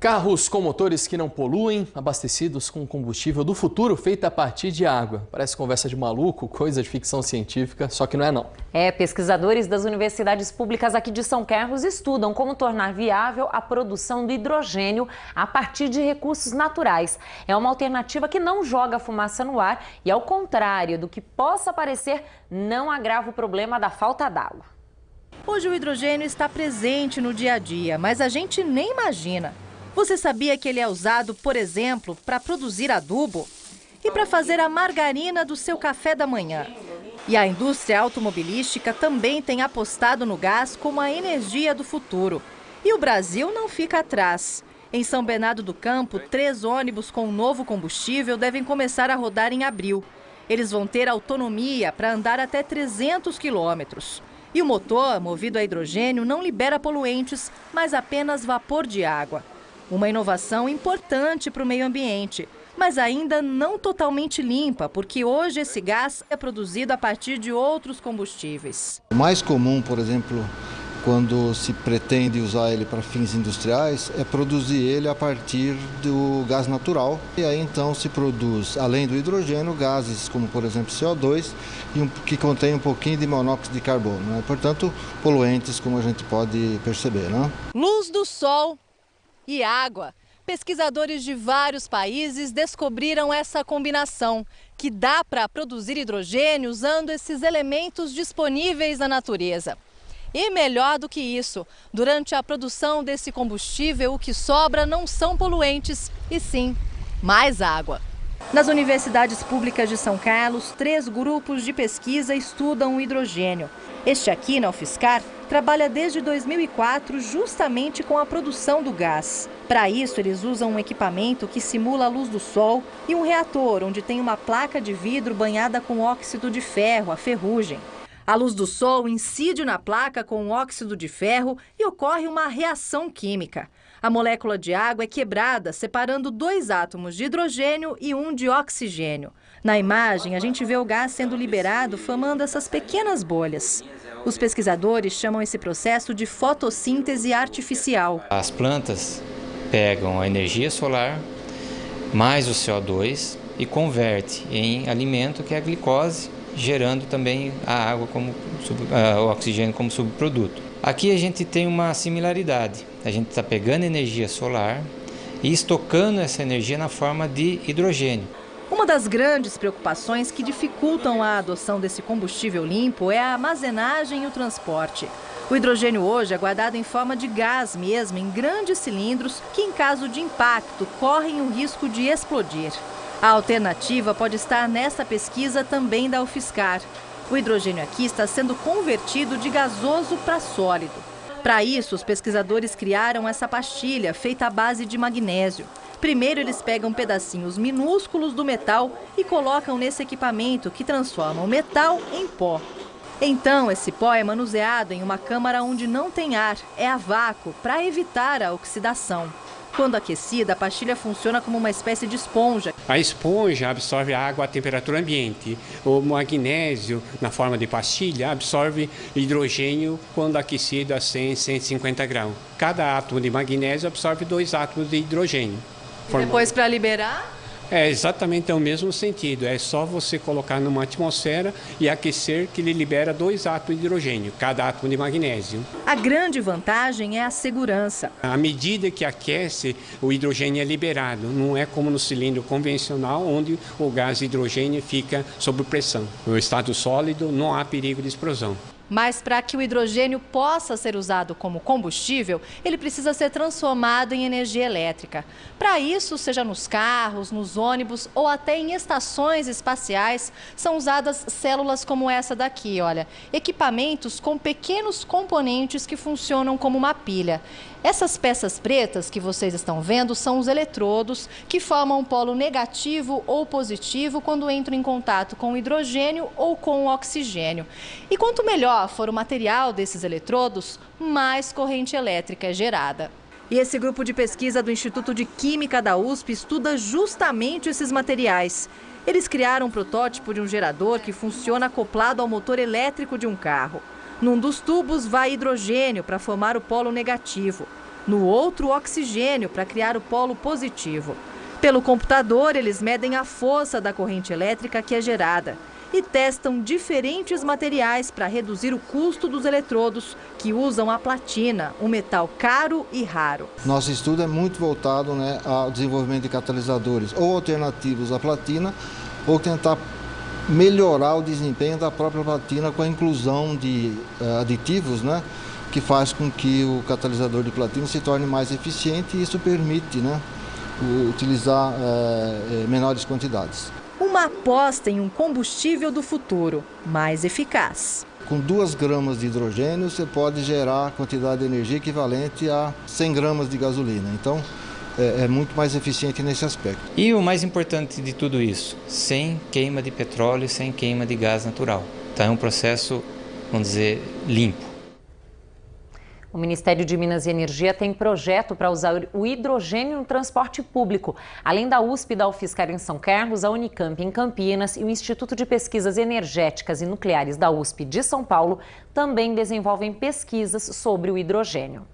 Carros com motores que não poluem, abastecidos com combustível do futuro feito a partir de água. Parece conversa de maluco, coisa de ficção científica, só que não é não. Pesquisadores das universidades públicas aqui de São Carlos estudam como tornar viável a produção do hidrogênio a partir de recursos naturais. É uma alternativa que não joga fumaça no ar e, ao contrário do que possa parecer, não agrava o problema da falta d'água. Hoje o hidrogênio está presente no dia a dia, mas a gente nem imagina. Você sabia que ele é usado, por exemplo, para produzir adubo e para fazer a margarina do seu café da manhã? E a indústria automobilística também tem apostado no gás como a energia do futuro. E o Brasil não fica atrás. Em São Bernardo do Campo, 3 ônibus com novo combustível devem começar a rodar em abril. Eles vão ter autonomia para andar até 300 quilômetros. E o motor, movido a hidrogênio, não libera poluentes, mas apenas vapor de água. Uma inovação importante para o meio ambiente, mas ainda não totalmente limpa, porque hoje esse gás é produzido a partir de outros combustíveis. O mais comum, por exemplo, quando se pretende usar ele para fins industriais, é produzir ele a partir do gás natural. E aí então se produz, além do hidrogênio, gases como, por exemplo, CO2, que contém um pouquinho de monóxido de carbono, né? Portanto, poluentes, como a gente pode perceber, né? Luz do sol e água. Pesquisadores de vários países descobriram essa combinação, que dá para produzir hidrogênio usando esses elementos disponíveis na natureza. E melhor do que isso, durante a produção desse combustível, o que sobra não são poluentes, e sim mais água. Nas universidades públicas de São Carlos, 3 grupos de pesquisa estudam o hidrogênio. Este aqui, na UFSCar, trabalha desde 2004 justamente com a produção do gás. Para isso, eles usam um equipamento que simula a luz do sol e um reator, onde tem uma placa de vidro banhada com óxido de ferro, a ferrugem. A luz do sol incide na placa com o óxido de ferro e ocorre uma reação química. A molécula de água é quebrada, separando 2 átomos de hidrogênio e 1 de oxigênio. Na imagem, a gente vê o gás sendo liberado, formando essas pequenas bolhas. Os pesquisadores chamam esse processo de fotossíntese artificial. As plantas pegam a energia solar mais o CO2 e converte em alimento, que é a glicose, gerando também a água o oxigênio como subproduto. Aqui a gente tem uma similaridade. A gente está pegando energia solar e estocando essa energia na forma de hidrogênio. Uma das grandes preocupações que dificultam a adoção desse combustível limpo é a armazenagem e o transporte. O hidrogênio hoje é guardado em forma de gás mesmo, em grandes cilindros que, em caso de impacto, correm o risco de explodir. A alternativa pode estar nessa pesquisa também da UFSCar. O hidrogênio aqui está sendo convertido de gasoso para sólido. Para isso, os pesquisadores criaram essa pastilha feita à base de magnésio. Primeiro, eles pegam pedacinhos minúsculos do metal e colocam nesse equipamento que transforma o metal em pó. Então, esse pó é manuseado em uma câmara onde não tem ar, é a vácuo, para evitar a oxidação. Quando aquecida, a pastilha funciona como uma espécie de esponja. A esponja absorve a água à temperatura ambiente. O magnésio, na forma de pastilha, absorve hidrogênio quando aquecido a 100, 150 graus. Cada átomo de magnésio absorve 2 átomos de hidrogênio. E depois, para liberar? É exatamente o mesmo sentido. É só você colocar numa atmosfera e aquecer, que ele libera 2 átomos de hidrogênio, cada átomo de magnésio. A grande vantagem é a segurança. À medida que aquece, o hidrogênio é liberado. Não é como no cilindro convencional, onde o gás hidrogênio fica sob pressão. No estado sólido, não há perigo de explosão. Mas para que o hidrogênio possa ser usado como combustível, ele precisa ser transformado em energia elétrica. Para isso, seja nos carros, nos ônibus ou até em estações espaciais, são usadas células como essa daqui, olha, equipamentos com pequenos componentes que funcionam como uma pilha. Essas peças pretas que vocês estão vendo são os eletrodos que formam um polo negativo ou positivo quando entram em contato com o hidrogênio ou com o oxigênio. E quanto melhor for o material desses eletrodos, mais corrente elétrica é gerada. E esse grupo de pesquisa do Instituto de Química da USP estuda justamente esses materiais. Eles criaram um protótipo de um gerador que funciona acoplado ao motor elétrico de um carro. Num dos tubos vai hidrogênio para formar o polo negativo. no outro o oxigênio para criar o polo positivo. Pelo computador, eles medem a força da corrente elétrica que é gerada e testam diferentes materiais para reduzir o custo dos eletrodos, que usam a platina, um metal caro e raro. Nosso estudo é muito voltado, ao desenvolvimento de catalisadores ou alternativos à platina, ou tentar melhorar o desempenho da própria platina com a inclusão de aditivos, que faz com que o catalisador de platina se torne mais eficiente, e isso permite utilizar menores quantidades. Uma aposta em um combustível do futuro, mais eficaz. Com 2 gramas de hidrogênio, você pode gerar quantidade de energia equivalente a 100 gramas de gasolina. Então, é muito mais eficiente nesse aspecto. E o mais importante de tudo isso, sem queima de petróleo, sem queima de gás natural. Então é um processo, vamos dizer, limpo. O Ministério de Minas e Energia tem projeto para usar o hidrogênio no transporte público. Além da USP e da UFSCar em São Carlos, a Unicamp em Campinas e o Instituto de Pesquisas Energéticas e Nucleares da USP de São Paulo também desenvolvem pesquisas sobre o hidrogênio.